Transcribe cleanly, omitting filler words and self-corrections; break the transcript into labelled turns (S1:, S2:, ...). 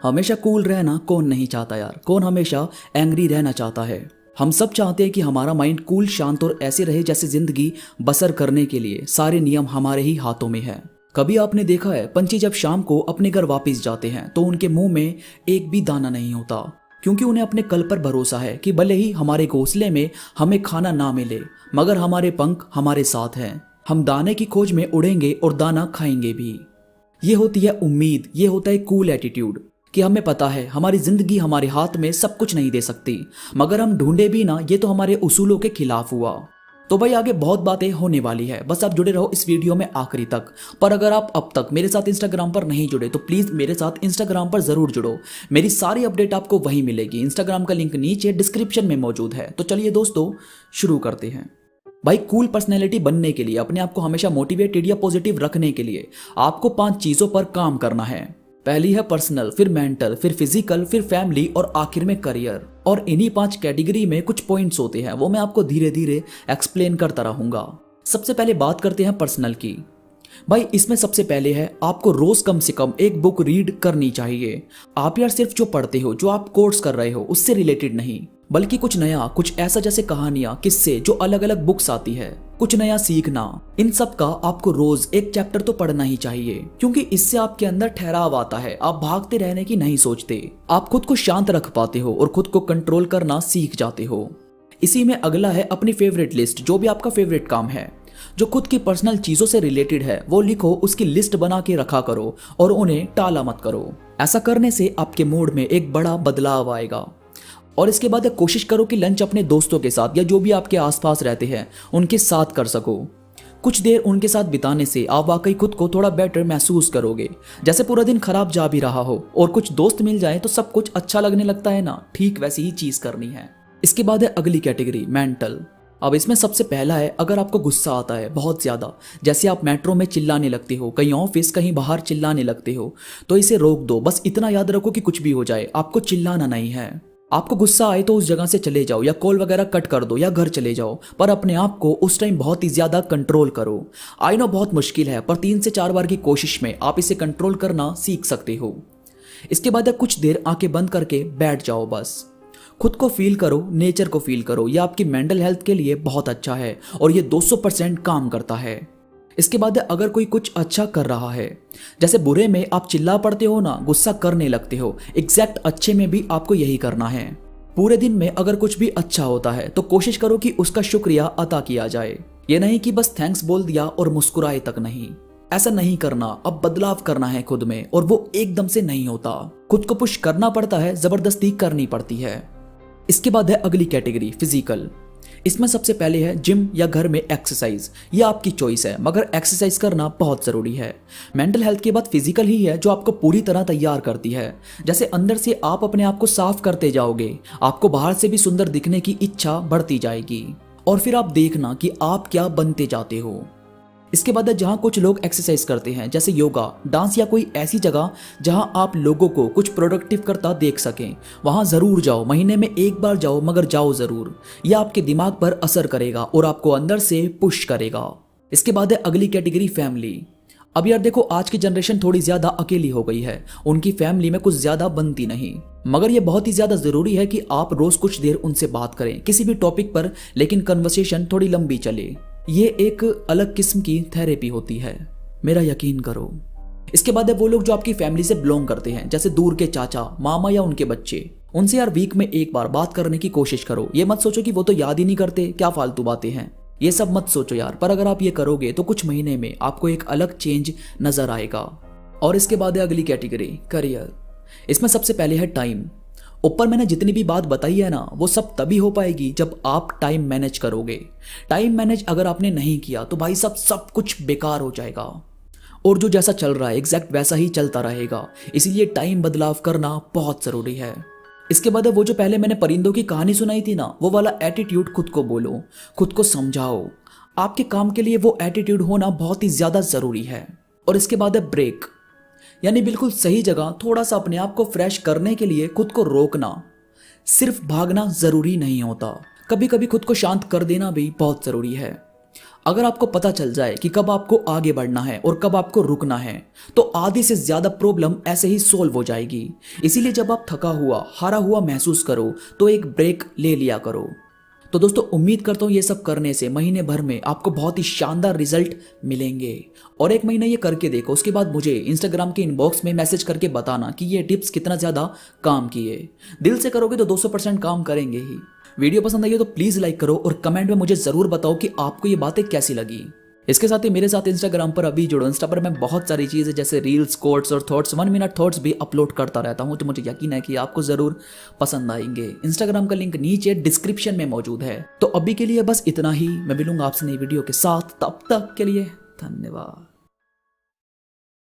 S1: हमेशा कूल रहना कौन नहीं चाहता यार। कौन हमेशा एंग्री रहना चाहता है। हम सब चाहते हैं कि हमारा माइंड कूल, शांत और ऐसे रहे जैसे जिंदगी बसर करने के लिए सारे नियम हमारे ही हाथों में है। कभी आपने देखा है पंछी जब शाम को अपने घर वापस जाते हैं तो उनके मुंह में एक भी दाना नहीं होता, क्योंकि उन्हें अपने कल पर भरोसा है कि भले ही हमारे घोंसले में हमें खाना ना मिले मगर हमारे पंख हमारे साथ हैं। हम दाने की खोज में उड़ेंगे और दाना खाएंगे भी। ये होती है उम्मीद, ये होता है कूल एटीट्यूड कि हमें पता है हमारी जिंदगी हमारे हाथ में सब कुछ नहीं दे सकती, मगर हम ढूंढे भी ना, ये तो हमारे उसूलों के खिलाफ हुआ। तो भाई आगे बहुत बातें होने वाली है, बस आप जुड़े रहो इस वीडियो में आखिरी तक। पर अगर आप अब तक मेरे साथ इंस्टाग्राम पर नहीं जुड़े तो प्लीज मेरे साथ इंस्टाग्राम पर जरूर जुड़ो। मेरी सारी अपडेट आपको वहीं मिलेगी। इंस्टाग्राम का लिंक नीचे डिस्क्रिप्शन में मौजूद है। तो चलिए दोस्तों शुरू करते हैं। भाई कूल पर्सनैलिटी बनने के लिए, अपने आप को हमेशा मोटिवेटेड या पॉजिटिव रखने के लिए आपको 5 चीजों पर काम करना है। पहली है पर्सनल, फिर मेंटल, फिर फिजिकल, फिर फैमिली और आखिर में करियर। और इन्हीं 5 कैटेगरी में कुछ पॉइंट्स होते हैं, वो मैं आपको धीरे धीरे एक्सप्लेन करता रहूंगा। सबसे पहले बात करते हैं पर्सनल की। भाई इसमें सबसे पहले है आपको रोज कम से कम एक बुक रीड करनी चाहिए। आप यार सिर्फ जो पढ़ते हो, जो आप कोर्स कर रहे हो उससे रिलेटेड नहीं, बल्कि कुछ नया, कुछ ऐसा जैसे कहानियां, किस्से जो अलग अलग बुक्स आती है, कुछ नया सीखना, इन सब का आपको रोज एक चैप्टर तो पढ़ना ही चाहिए, क्योंकि इससे आपके अंदर ठहराव आता है। आप भागते रहने की नहीं सोचते, आप खुद को शांत रख पाते हो और खुद को कंट्रोल करना सीख जाते हो। इसी में अगला है अपनी फेवरेट लिस्ट। जो भी आपका फेवरेट काम है, जो खुद की पर्सनल चीजों से रिलेटेड है, वो लिखो, उसकी लिस्ट बना के रखा करो और उन्हें टाला मत करो। ऐसा करने से आपके मूड में एक बड़ा बदलाव आएगा। और इसके बाद कोशिश करो कि लंच अपने दोस्तों के साथ या जो भी आपके आसपास रहते हैं उनके साथ कर सको। कुछ देर उनके साथ बिताने से आप वाकई खुद को थोड़ा बेटर महसूस करोगे। जैसे पूरा दिन खराब जा भी रहा हो और कुछ दोस्त मिल जाए तो सब कुछ अच्छा लगने लगता है ना, ठीक वैसी ही चीज करनी है। इसके बाद है अगली कैटेगरी, मेंटल। अब इसमें सबसे पहला है, अगर आपको गुस्सा आता है बहुत ज्यादा, जैसे आप मेट्रो में चिल्लाने लगते हो, कहीं ऑफिस कहीं बाहर चिल्लाने लगते हो, तो इसे रोक दो। बस इतना याद रखो कि कुछ भी हो जाए आपको चिल्लाना नहीं है। आपको गुस्सा आए तो उस जगह से चले जाओ या कॉल वगैरह कट कर दो या घर चले जाओ, पर अपने आप को उस टाइम बहुत ही ज्यादा कंट्रोल करो। आई नो बहुत मुश्किल है, पर 3 से 4 बार की कोशिश में आप इसे कंट्रोल करना सीख सकते हो। इसके बाद कुछ देर आंखें बंद करके बैठ जाओ, बस खुद को फील करो, नेचर को फील करो। यह आपकी मेंटल हेल्थ के लिए बहुत अच्छा है और ये 200% काम करता है। इसके बाद अगर कोई कुछ अच्छा कर रहा है, जैसे बुरे में आप चिल्ला पड़ते हो ना, गुस्सा करने लगते हो, एग्जैक्ट अच्छे में भी आपको यही करना है। पूरे दिन में अगर कुछ भी अच्छा होता है तो कोशिश करो कि उसका शुक्रिया अदा किया जाए। ये नहीं कि बस थैंक्स बोल दिया और मुस्कुराए तक नहीं, ऐसा नहीं करना। अब बदलाव करना है खुद में और वो एकदम से नहीं होता, खुद को पुश करना पड़ता है, जबरदस्ती करनी पड़ती है। इसके बाद है अगली कैटेगरी, फिजिकल। इसमें सबसे पहले है जिम या घर में एक्सरसाइज। ये आपकी चॉइस है, मगर एक्सरसाइज करना बहुत जरूरी है। मेंटल हेल्थ के बाद फिजिकल ही है जो आपको पूरी तरह तैयार करती है। जैसे अंदर से आप अपने आप को साफ करते जाओगे, आपको बाहर से भी सुंदर दिखने की इच्छा बढ़ती जाएगी और फिर आप देखना कि आप क्या बनते जाते हो। इसके बाद जहां कुछ लोग एक्सरसाइज करते हैं, जैसे योगा, डांस या कोई ऐसी जगह जहां आप लोगों को कुछ प्रोडक्टिव करता देख सकें, वहां जरूर जाओ। महीने में एक बार जाओ, मगर जाओ जरूर। यह आपके दिमाग पर असर करेगा और आपको अंदर से पुश करेगा। इसके बाद है अगली कैटेगरी, फैमिली। अब यार देखो, आज की जनरेशन थोड़ी ज्यादा अकेली हो गई है, उनकी फैमिली में कुछ ज्यादा बनती नहीं, मगर यह बहुत ही ज्यादा जरूरी है कि आप रोज कुछ देर उनसे बात करें किसी भी टॉपिक पर, लेकिन कन्वर्सेशन थोड़ी लंबी चले। ये एक अलग किस्म की थेरेपी होती है, मेरा यकीन करो। इसके बाद है वो लोग जो आपकी फैमिली से बिलोंग करते हैं, जैसे दूर के चाचा, मामा या उनके बच्चे। उनसे यार वीक में एक बार बात करने की कोशिश करो। ये मत सोचो कि वो तो याद ही नहीं करते, क्या फालतू बातें हैं, ये सब मत सोचो यार। पर अगर आप ये करोगे तो कुछ महीने में आपको एक अलग चेंज नजर आएगा। और इसके बाद है अगली कैटेगरी, करियर। इसमें सबसे पहले है टाइम। ऊपर मैंने जितनी भी बात बताई है ना, वो सब तभी हो पाएगी जब आप टाइम मैनेज करोगे। टाइम मैनेज अगर आपने नहीं किया तो भाई सब कुछ बेकार हो जाएगा और जो जैसा चल रहा है एग्जैक्ट वैसा ही चलता रहेगा। इसीलिए टाइम बदलाव करना बहुत जरूरी है। इसके बाद वो जो पहले मैंने परिंदों की कहानी सुनाई थी ना, वो वाला एटीट्यूड खुद को बोलो, खुद को समझाओ। आपके काम के लिए वो एटीट्यूड होना बहुत ही ज्यादा जरूरी है। और इसके बाद है ब्रेक, यानी बिल्कुल सही जगह थोड़ा सा अपने आप को फ्रेश करने के लिए खुद को रोकना। सिर्फ भागना जरूरी नहीं होता, कभी कभी खुद को शांत कर देना भी बहुत जरूरी है। अगर आपको पता चल जाए कि कब आपको आगे बढ़ना है और कब आपको रुकना है, तो आधे से ज्यादा प्रॉब्लम ऐसे ही सोल्व हो जाएगी। इसीलिए जब आप थका हुआ, हारा हुआ महसूस करो तो एक ब्रेक ले लिया करो। तो दोस्तों, उम्मीद करता हूँ ये सब करने से महीने भर में आपको बहुत ही शानदार रिजल्ट मिलेंगे। और एक महीना ये करके देखो, उसके बाद मुझे इंस्टाग्राम के इनबॉक्स में मैसेज करके बताना कि ये टिप्स कितना ज़्यादा काम किए। दिल से करोगे तो 200% काम करेंगे ही। वीडियो पसंद आई हो तो प्लीज़ लाइक करो और कमेंट में मुझे ज़रूर बताओ कि आपको ये बातें कैसी लगी। इसके साथ ही मेरे साथ इंस्टाग्राम पर अभी जुड़ो। इंस्टा पर मैं बहुत सारी चीज़ें जैसे रील्स, कोट्स और थॉट्स, 1 मिनट थॉट्स भी अपलोड करता रहता हूँ, तो मुझे यकीन है कि आपको ज़रूर पसंद आएंगे। इंस्टाग्राम का लिंक नीचे डिस्क्रिप्शन में मौजूद है। तो अभी के लिए बस इतना ही। मैं मिलूंगा आपसे नई वीडियो के साथ, तब तक के लिए धन्यवाद।